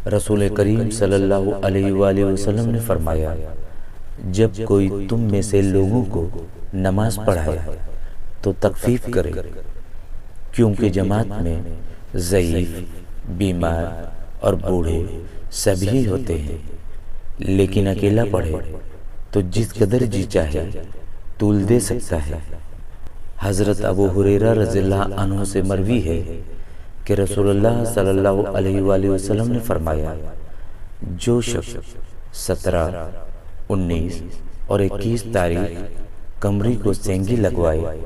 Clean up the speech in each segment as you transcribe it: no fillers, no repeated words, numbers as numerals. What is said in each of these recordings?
رسول کریم صلی اللہ علیہ وآلہ وسلم نے فرمایا، جب کوئی تم میں سے لوگوں کو نماز پڑھائے تو تخفیف کرے، کیونکہ جماعت میں ضعیف، بیمار اور بوڑھے سبھی ہوتے ہیں، لیکن اکیلا پڑھے تو جس قدر جی چاہے طول دے سکتا ہے۔ حضرت ابو ہریرہ رضی اللہ عنہ سے مروی ہے کہ رسول اللہ صلی اللہ علیہ وآلہ وسلم نے فرمایا، جو شخص 17، 19 اور 21 تاریخ کمری کو سینگی لگوائے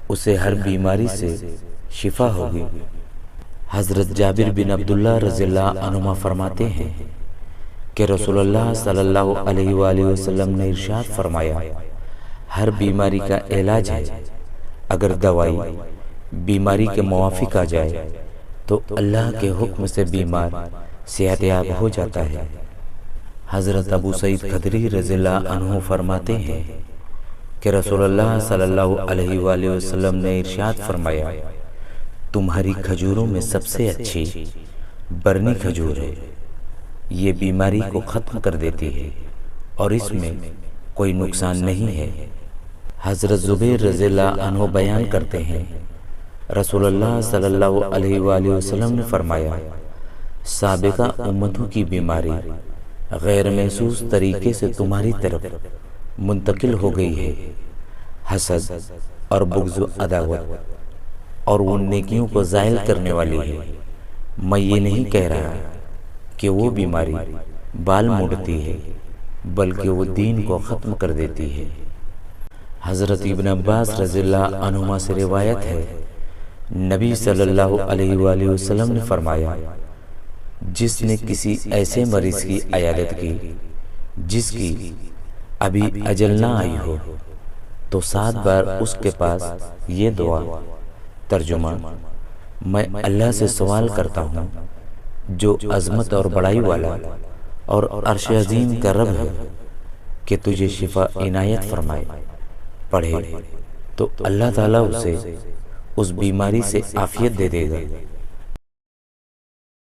اسے ہر بیماری سے شفا ہوگی۔ حضرت جابر بن عبداللہ رضی اللہ عنہما فرماتے ہیں کہ رسول اللہ صلی اللہ علیہ وآلہ وسلم نے ارشاد فرمایا، ہر بیماری کا علاج ہے، اگر دوائی بیماری کے موافق آ جائے تو اللہ کے حکم سے بیمار صحت یاب ہو جاتا ہے۔ حضرت ابو سعید خدری رضی اللہ عنہ فرماتے ہیں کہ رسول اللہ صلی اللہ علیہ وآلہ وسلم نے ارشاد فرمایا، تمہاری کھجوروں میں سب سے اچھی برنی کھجور ہے، یہ بیماری کو ختم کر دیتی ہے اور اس میں کوئی نقصان نہیں ہے۔ حضرت زبیر رضی اللہ عنہ بیان کرتے ہیں، رسول اللہ صلی اللہ علیہ وآلہ وسلم نے فرمایا، سابقہ امتوں کی بیماری غیر محسوس طریقے سے تمہاری طرف منتقل ہو گئی ہے، حسد اور بغض و عداوت، اور ان نیکیوں کو زائل کرنے والی ہے۔ میں یہ نہیں کہہ رہا کہ وہ بیماری بال موڑتی ہے، بلکہ وہ دین کو ختم کر دیتی ہے۔ حضرت ابن عباس رضی اللہ عنہما سے روایت ہے، نبی صلی اللہ علیہ وآلہ وسلم نے فرمایا، جس نے کسی ایسے مریض کی عیادت کی جس کی ابھی اجل نہ آئی ہو تو 7 بار اس کے پاس یہ دعا، ترجمہ، میں اللہ سے سوال کرتا ہوں جو عظمت اور بڑائی والا اور عرش عظیم کا رب ہے کہ تجھے شفا عنایت فرمائے، پڑھے تو اللہ تعالیٰ اسے اس بیماری سے عافیت دے دے گا۔